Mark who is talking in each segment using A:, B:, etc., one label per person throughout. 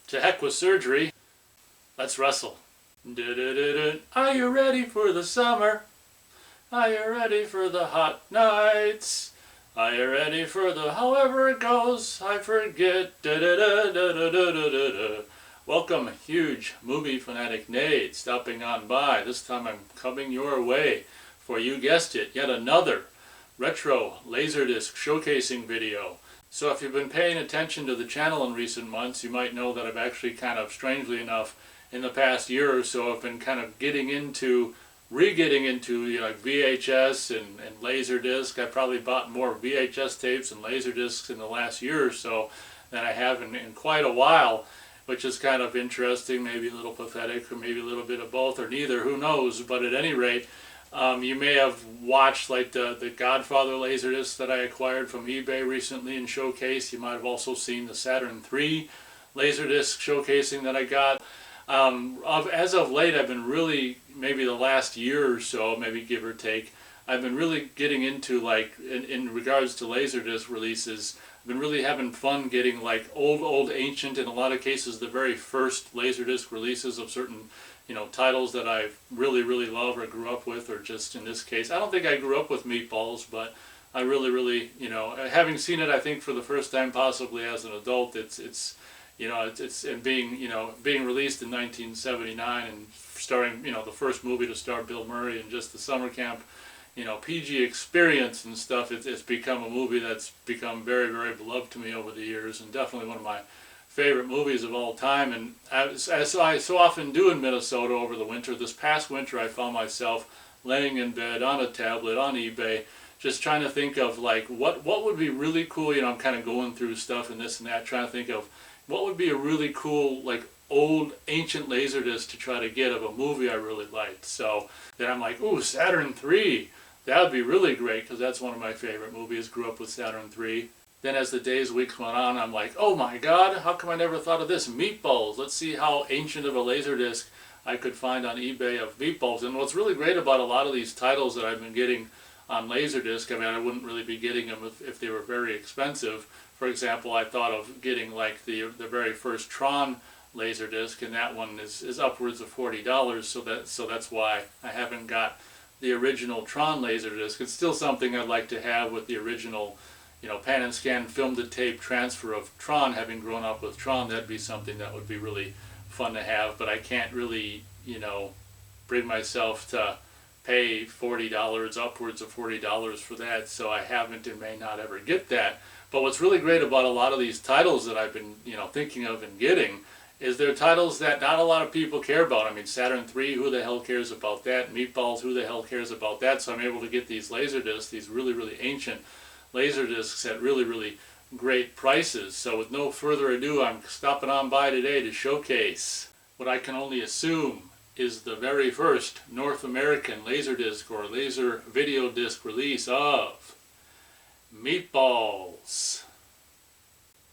A: To heck with surgery. Let's wrestle. Are you ready for the summer? Are you ready for the hot nights? Are you ready for the however it goes? I forget. Welcome, huge movie fanatic Nate, stopping on by. This time I'm coming your way for, you guessed it, yet another retro LaserDisc showcasing video. So if you've been paying attention to the channel in recent months, you might know that I've actually kind of, strangely enough, in the past year or so, I've been kind of re-getting into like VHS and LaserDisc. I probably bought more VHS tapes and LaserDiscs in the last year or so than I have in quite a while, which is kind of interesting, maybe a little pathetic, or maybe a little bit of both, or neither, who knows. But at any rate, you may have watched like the Godfather LaserDisc that I acquired from eBay recently in showcase. You might have also seen the Saturn III LaserDisc showcasing that I got. As of late, I've been really, maybe the last year or so, maybe give or take, I've been really getting into, like, in regards to LaserDisc releases, I've been really having fun getting like old ancient, in a lot of cases the very first LaserDisc releases of certain titles that I really love or grew up with, or just in this case, I don't think I grew up with Meatballs, but I really having seen it, I think for the first time possibly as an adult, it's and being released in 1979 and starring, the first movie to star Bill Murray, and just the summer camp, PG experience and stuff. It's become a movie that's become very beloved to me over the years, and definitely one of my favorite movies of all time. And as I so often do in Minnesota over the winter, this past winter I found myself laying in bed on a tablet on eBay, just trying to think of like what would be really cool. I'm kind of going through stuff and this and that, trying to think of what would be a really cool, like, old ancient LaserDisc to try to get of a movie I really liked. So then I'm like, ooh, Saturn III, that would be really great, because that's one of my favorite movies. Grew up with Saturn III. Then as the days, weeks went on, I'm like, oh my god, how come I never thought of this? Meatballs. Let's see how ancient of a LaserDisc I could find on eBay of Meatballs. And what's really great about a lot of these titles that I've been getting on LaserDisc, I mean, I wouldn't really be getting them if they were very expensive. For example, I thought of getting like the very first Tron LaserDisc, and that one is upwards of $40. So that's why I haven't got the original Tron LaserDisc. It's still something I'd like to have with the original, pan and scan film to tape transfer of Tron. Having grown up with Tron, that'd be something that would be really fun to have. But I can't really, bring myself to pay $40, upwards of $40 for that. So I haven't and may not ever get that. But what's really great about a lot of these titles that I've been, thinking of and getting, is they're titles that not a lot of people care about. I mean, Saturn III, who the hell cares about that? Meatballs, who the hell cares about that? So I'm able to get these LaserDiscs, these really ancient LaserDiscs at really great prices. So with no further ado, I'm stopping on by today to showcase what I can only assume is the very first North American LaserDisc or laser video disc release of Meatballs.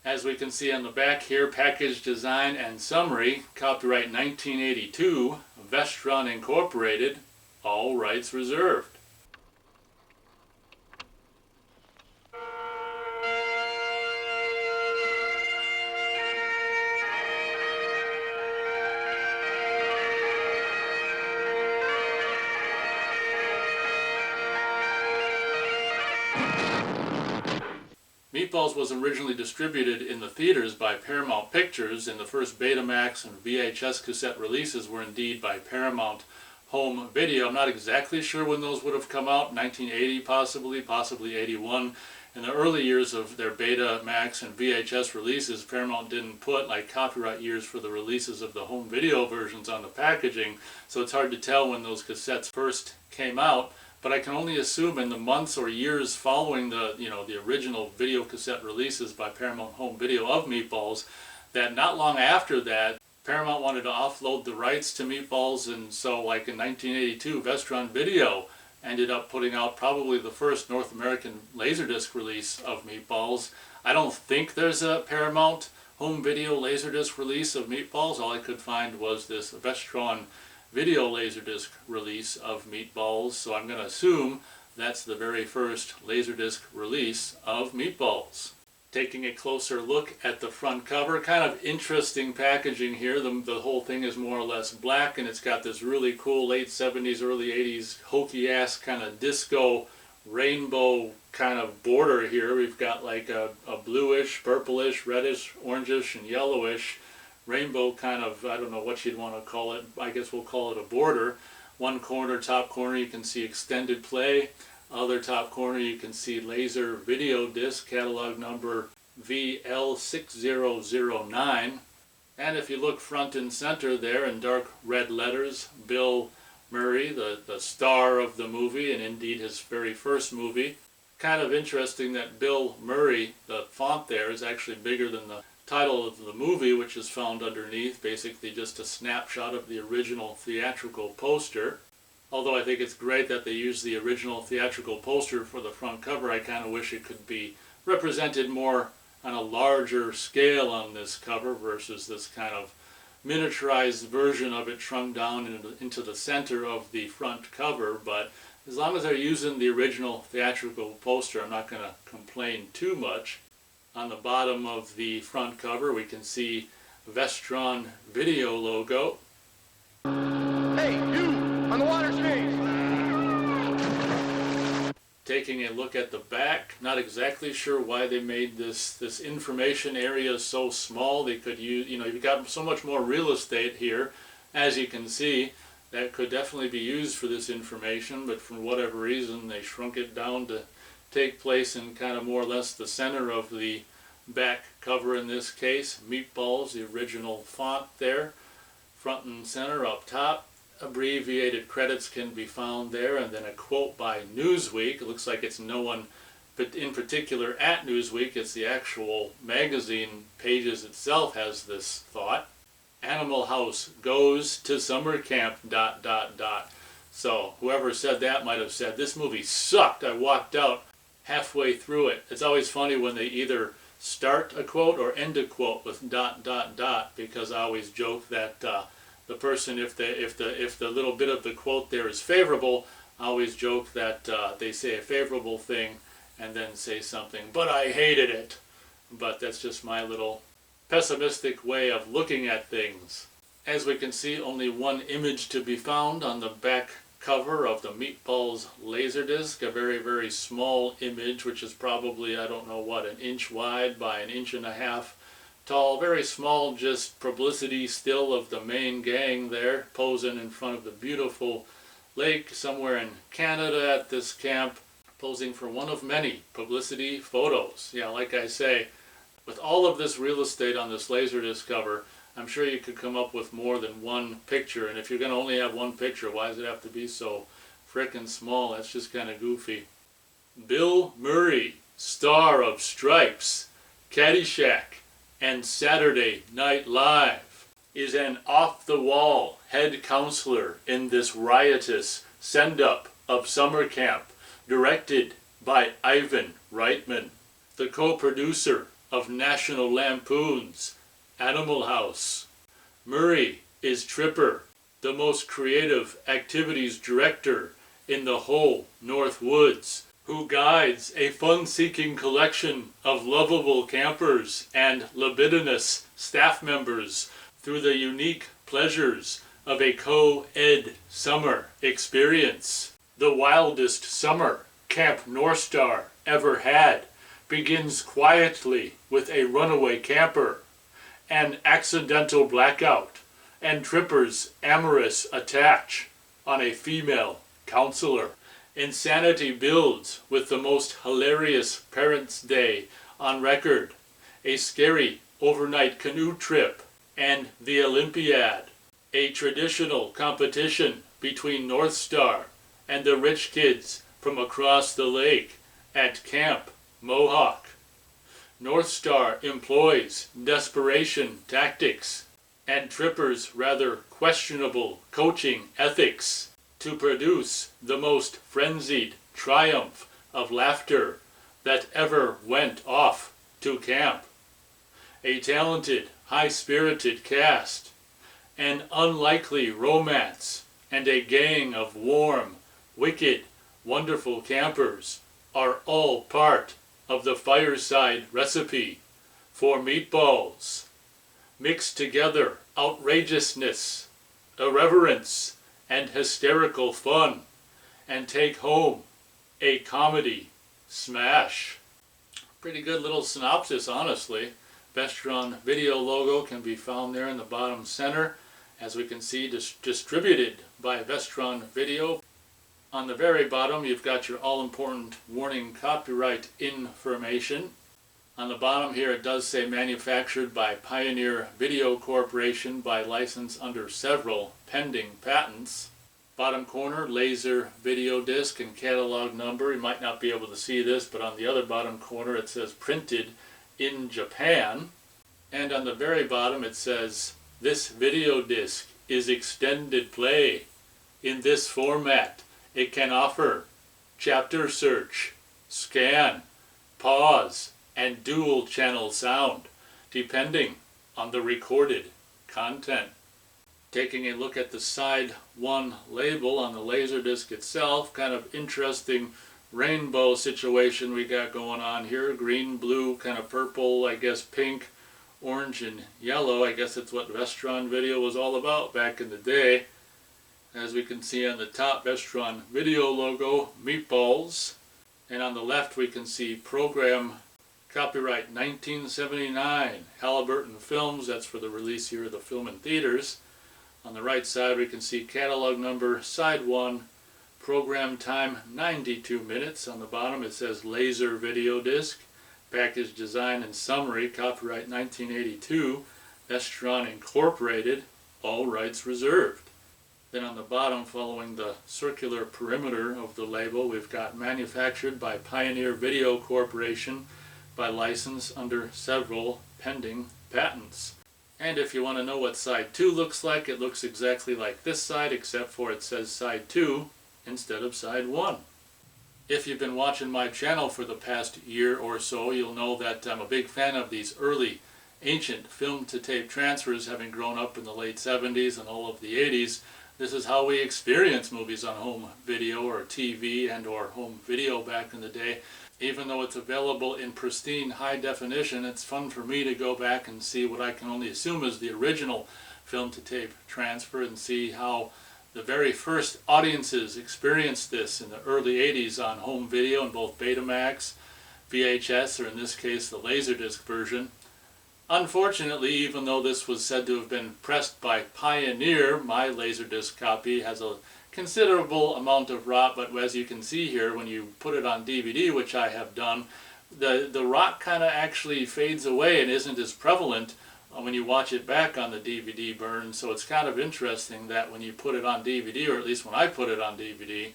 A: As we can see on the back here, package design and summary, copyright 1982, Vestron Incorporated, all rights reserved. Meatballs was originally distributed in the theaters by Paramount Pictures, and the first Betamax and VHS cassette releases were indeed by Paramount Home Video. I'm not exactly sure when those would have come out, 1980 possibly 81. In the early years of their Betamax and VHS releases, Paramount didn't put like copyright years for the releases of the home video versions on the packaging, so it's hard to tell when those cassettes first came out. But I can only assume in the months or years following the original video cassette releases by Paramount Home Video of Meatballs, that not long after that, Paramount wanted to offload the rights to Meatballs, and so like in 1982, Vestron Video ended up putting out probably the first North American LaserDisc release of Meatballs. I don't think there's a Paramount Home Video LaserDisc release of Meatballs. All I could find was this Vestron Video LaserDisc release of Meatballs, so I'm going to assume that's the very first LaserDisc release of Meatballs. Taking a closer look at the front cover, kind of interesting packaging here. The whole thing is more or less black, and it's got this really cool late 70s, early 80s hokey-ass kind of disco rainbow kind of border here. We've got like a bluish, purplish, reddish, orangish, and yellowish rainbow kind of, I don't know what you'd want to call it. I guess we'll call it a border. One corner, top corner, you can see extended play. Other top corner you can see laser video disc, catalog number VL6009. And if you look front and center there in dark red letters, Bill Murray, the star of the movie, and indeed his very first movie. Kind of interesting that Bill Murray, the font there, is actually bigger than the title of the movie, which is found underneath, basically just a snapshot of the original theatrical poster. Although I think it's great that they use the original theatrical poster for the front cover, I kind of wish it could be represented more on a larger scale on this cover versus this kind of miniaturized version of it shrunk down into the center of the front cover. But as long as they're using the original theatrical poster, I'm not going to complain too much. On the bottom of the front cover we can see Vestron Video logo.
B: Hey, you! On the water stage!
A: Taking a look at the back, not exactly sure why they made this information area so small. They could use, you've got so much more real estate here, as you can see, that could definitely be used for this information, but for whatever reason they shrunk it down to take place in kind of more or less the center of the back cover in this case. Meatballs, the original font there, front and center up top. Abbreviated credits can be found there, and then a quote by Newsweek. It looks like it's no one in particular at Newsweek, it's the actual magazine pages itself has this thought. Animal House goes to summer camp ... So whoever said that might have said, this movie sucked, I walked out halfway through it. It's always funny when they either start a quote or end a quote with ... because I always joke that the person, if the little bit of the quote there is favorable, I always joke that they say a favorable thing and then say something, but I hated it. But that's just my little pessimistic way of looking at things. As we can see, only one image to be found on the back cover of the Meatballs LaserDisc, a very, very small image, which is probably, I don't know what, an inch wide by an inch and a half tall, very small, just publicity still of the main gang there, posing in front of the beautiful lake somewhere in Canada at this camp, posing for one of many publicity photos. Yeah, like I say, with all of this real estate on this LaserDisc cover, I'm sure you could come up with more than one picture, and if you're going to only have one picture, why does it have to be so frickin' small? That's just kind of goofy. Bill Murray, star of Stripes, Caddyshack, and Saturday Night Live, is an off-the-wall head counselor in this riotous send-up of summer camp, directed by Ivan Reitman, the co-producer of National Lampoon's Animal House. Murray is Tripper, the most creative activities director in the whole North Woods, who guides a fun-seeking collection of lovable campers and libidinous staff members through the unique pleasures of a co-ed summer experience. The wildest summer Camp North Star ever had begins quietly with a runaway camper, an accidental blackout, and Tripper's amorous attach on a female counselor. Insanity builds with the most hilarious Parents' Day on record, a scary overnight canoe trip, and the Olympiad, a traditional competition between North Star and the rich kids from across the lake at Camp Mohawk. North Star employs desperation tactics and Tripper's rather questionable coaching ethics to produce the most frenzied triumph of laughter that ever went off to camp. A talented, high-spirited cast, an unlikely romance, and a gang of warm, wicked, wonderful campers are all part of the fireside recipe for meatballs. Mix together outrageousness, irreverence, and hysterical fun, and take home a comedy smash. Pretty good little synopsis, honestly. Vestron video logo can be found there in the bottom center. As we can see, distributed by Vestron Video. On the very bottom, you've got your all-important warning copyright information. On the bottom here, it does say manufactured by Pioneer Video Corporation by license under several pending patents. Bottom corner, laser video disc and catalog number. You might not be able to see this, but on the other bottom corner it says printed in Japan. And on the very bottom it says, this video disc is extended play. In this format, it can offer chapter search, scan, pause, and dual channel sound, depending on the recorded content. Taking a look at the side 1 label on the LaserDisc itself, kind of interesting rainbow situation we got going on here. Green, blue, kind of purple, I guess pink, orange, and yellow. I guess that's what Vestron Video was all about back in the day. As we can see on the top, Vestron Video logo, Meatballs. And on the left we can see program copyright 1979, Halliburton Films. That's for the release here of the film in theaters. On the right side we can see catalog number, side 1, program time 92 minutes. On the bottom it says laser video disc, package design and summary, copyright 1982, Vestron Incorporated, all rights reserved. Then on the bottom, following the circular perimeter of the label, we've got manufactured by Pioneer Video Corporation by license under several pending patents. And if you want to know what side 2 looks like, it looks exactly like this side, except for it says side 2 instead of side 1. If you've been watching my channel for the past year or so, you'll know that I'm a big fan of these early ancient film-to-tape transfers, having grown up in the late 70s and all of the 80s. This is how we experience movies on home video or TV and or home video back in the day. Even though it's available in pristine high definition, it's fun for me to go back and see what I can only assume is the original film-to-tape transfer and see how the very first audiences experienced this in the early 80s on home video in both Betamax, VHS, or in this case the LaserDisc version. Unfortunately, even though this was said to have been pressed by Pioneer, my LaserDisc copy has a considerable amount of rot, but as you can see here, when you put it on DVD, which I have done, the rot kind of actually fades away and isn't as prevalent when you watch it back on the DVD burn. So it's kind of interesting that when you put it on DVD, or at least when I put it on DVD,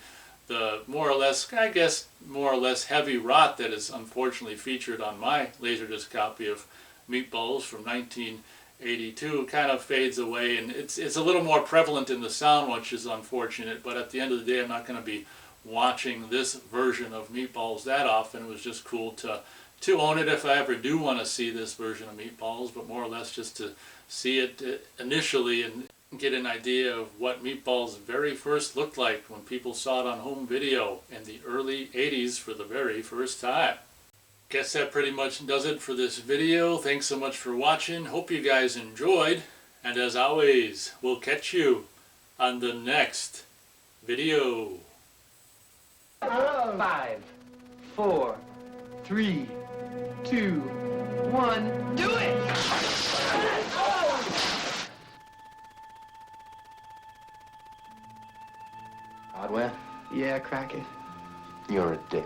A: the more or less, I guess, more or less heavy rot that is unfortunately featured on my LaserDisc copy of Meatballs from 1982 kind of fades away, and it's a little more prevalent in the sound, which is unfortunate, but at the end of the day I'm not going to be watching this version of Meatballs that often. It was just cool to own it if I ever do want to see this version of Meatballs, but more or less just to see it initially and get an idea of what Meatballs very first looked like when people saw it on home video in the early 80s for the very first time. Guess that pretty much does it for this video. Thanks so much for watching. Hope you guys enjoyed. And as always, we'll catch you on the next video.
C: 5, 4, 3, 2, 1, do it!
D: Hardware?
C: Yeah, crack it.
D: You're a dick.